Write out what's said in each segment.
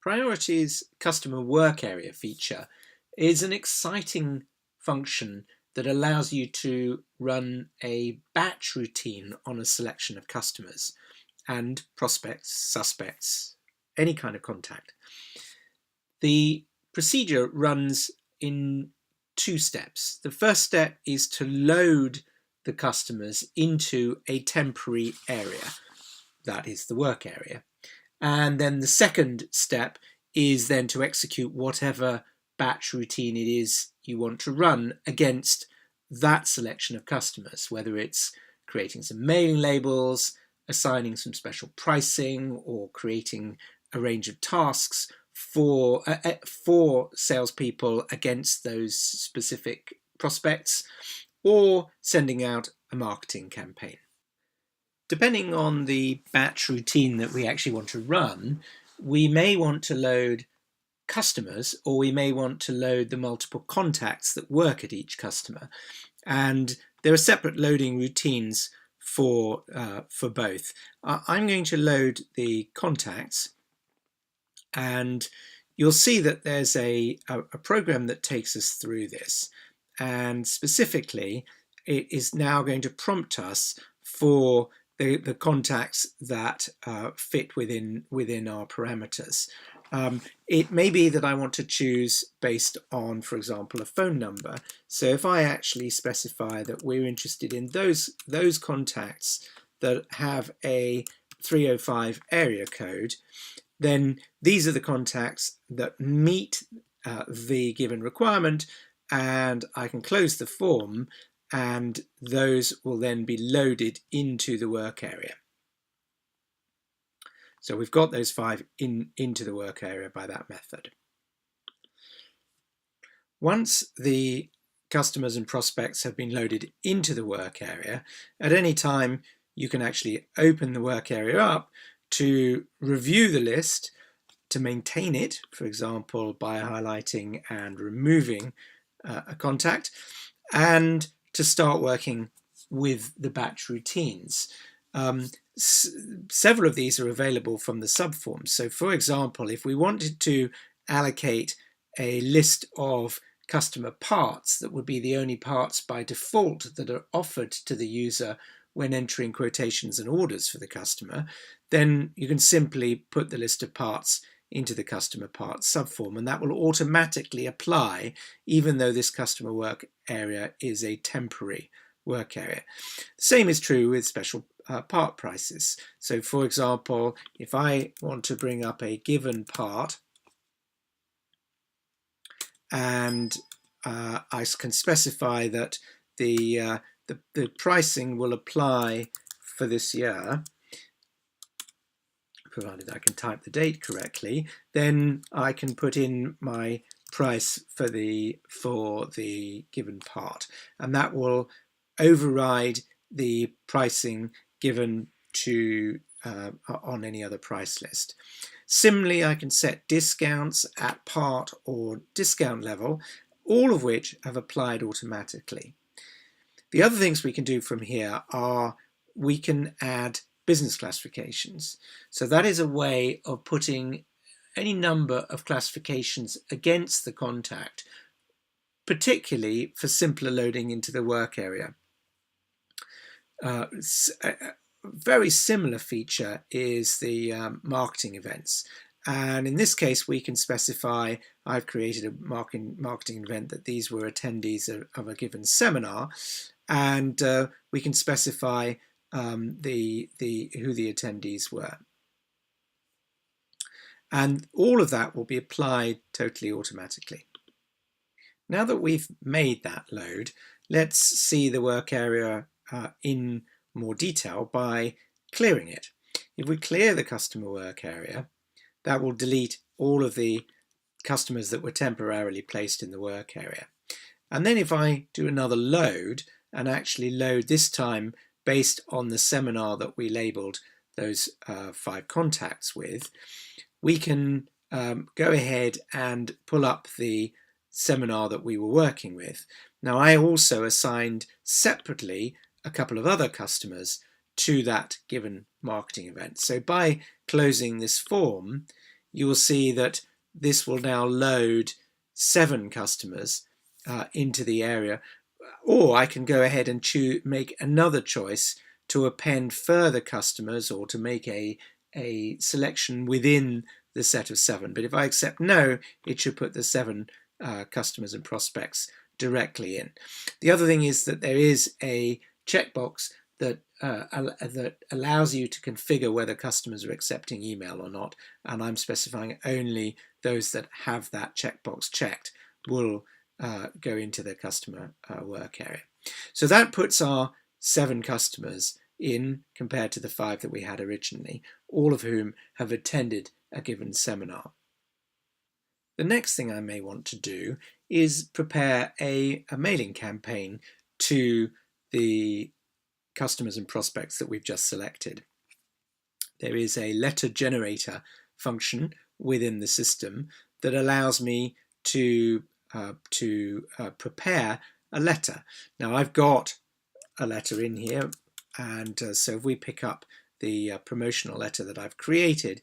Priority's customer work area feature is an exciting function that allows you to run a batch routine on a selection of customers and prospects, suspects, any kind of contact. The procedure runs in two steps. The first step is to load the customers into a temporary area, that is the work area. And then the second step is then to execute whatever batch routine it is you want to run against that selection of customers, whether it's creating some mailing labels, assigning some special pricing, or creating a range of tasks for salespeople against those specific prospects, or sending out a marketing campaign. Depending on the batch routine that we actually want to run, we may want to load customers, or we may want to load the multiple contacts that work at each customer. And there are separate loading routines for both. I'm going to load the contacts, and you'll see that there's a program that takes us through this. And specifically, it is now going to prompt us for the contacts that fit within our parameters. It may be that I want to choose based on, for example, a phone number. So if I actually specify that we're interested in those contacts that have a 305 area code, then these are the contacts that meet the given requirement, and I can close the form, and those will then be loaded into the work area. So we've got those 5 into the work area by that method. Once the customers and prospects have been loaded into the work area, at any time you can actually open the work area up to review the list, to maintain it, for example, by highlighting and removing a contact, and to start working with the batch routines. Several of these are available from the subforms. So for example, if we wanted to allocate a list of customer parts that would be the only parts by default that are offered to the user when entering quotations and orders for the customer, then you can simply put the list of parts into the customer parts subform, and that will automatically apply even though this customer work area is a temporary work area. The same is true with special part prices. So for example, if I want to bring up a given part, and I can specify that the pricing will apply for this year, provided I can type the date correctly, then I can put in my price for the given part, and that will override the pricing given to on any other price list. Similarly, I can set discounts at part or discount level, all of which have applied automatically. The other things we can do from here are we can add business classifications. So that is a way of putting any number of classifications against the contact, particularly for simpler loading into the work area. A very similar feature is the marketing events. And in this case, we can specify, I've created a marketing event that these were attendees of a given seminar, and we can specify who the attendees were. And all of that will be applied totally automatically. Now that we've made that load, let's see the work area in more detail by clearing it. If we clear the customer work area, that will delete all of the customers that were temporarily placed in the work area. And then if I do another load, and actually load this time based on the seminar that we labeled those 5 contacts with, we can go ahead and pull up the seminar that we were working with. Now, I also assigned separately a couple of other customers to that given marketing event. So by closing this form, you will see that this will now load 7 customers into the area. Or I can go ahead and make another choice to append further customers or to make a selection within the set of 7. But if I accept no, it should put the 7 customers and prospects directly in. The other thing is that there is a checkbox that allows you to configure whether customers are accepting email or not, and I'm specifying only those that have that checkbox checked will go into the customer work area. So that puts our 7 customers in compared to the 5 that we had originally, all of whom have attended a given seminar. The next thing I may want to do is prepare a mailing campaign to the customers and prospects that we've just selected. There is a letter generator function within the system that allows me to prepare a letter. Now I've got a letter in here, and so if we pick up the promotional letter that I've created,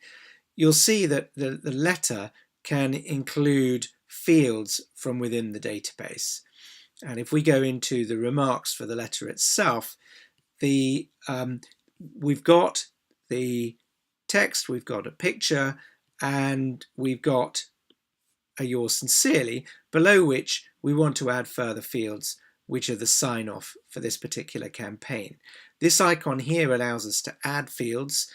you'll see that the letter can include fields from within the database. And if we go into the remarks for the letter itself, we've got the text, we've got a picture, and we've got a yours sincerely, below which we want to add further fields, which are the sign-off for this particular campaign. This icon here allows us to add fields,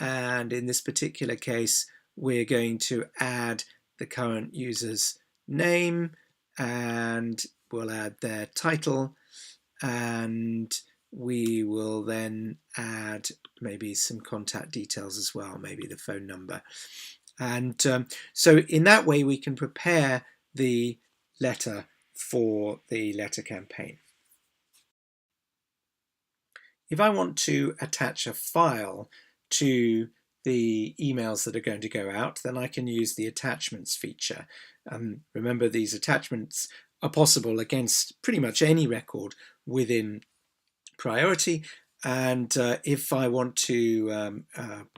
and in this particular case we're going to add the current user's name, and we'll add their title, and we will then add maybe some contact details as well, maybe the phone number. And so in that way we can prepare the letter for the letter campaign. If I want to attach a file to the emails that are going to go out, then I can use the attachments feature. Remember, these attachments are possible against pretty much any record within Priority, and if I want to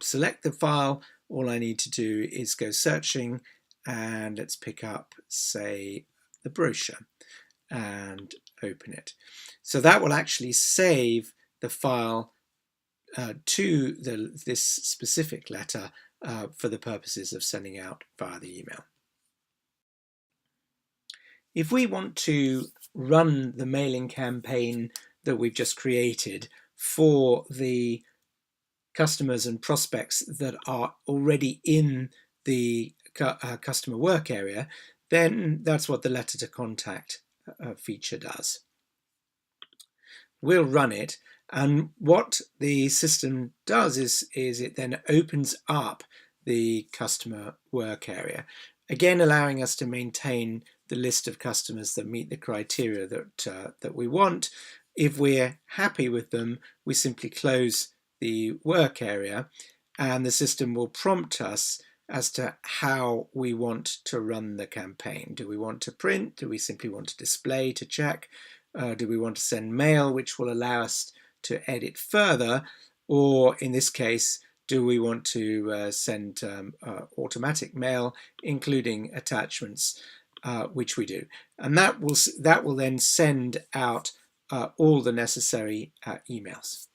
select the file, all I need to do is go searching, and let's pick up, say, the brochure and open it. So that will actually save the file to this specific letter for the purposes of sending out via the email. If we want to run the mailing campaign that we've just created for the customers and prospects that are already in the customer work area, then that's what the letter to contact feature does. We'll run it, and what the system does is it then opens up the customer work area, again allowing us to maintain the list of customers that meet the criteria that we want. If we're happy with them, we simply close the work area, and the system will prompt us as to how we want to run the campaign. Do we want to print? Do we simply want to display to check? Do we want to send mail, which will allow us to edit further? Or in this case, do we want to send automatic mail, including attachments, which we do. And that will then send out all the necessary emails.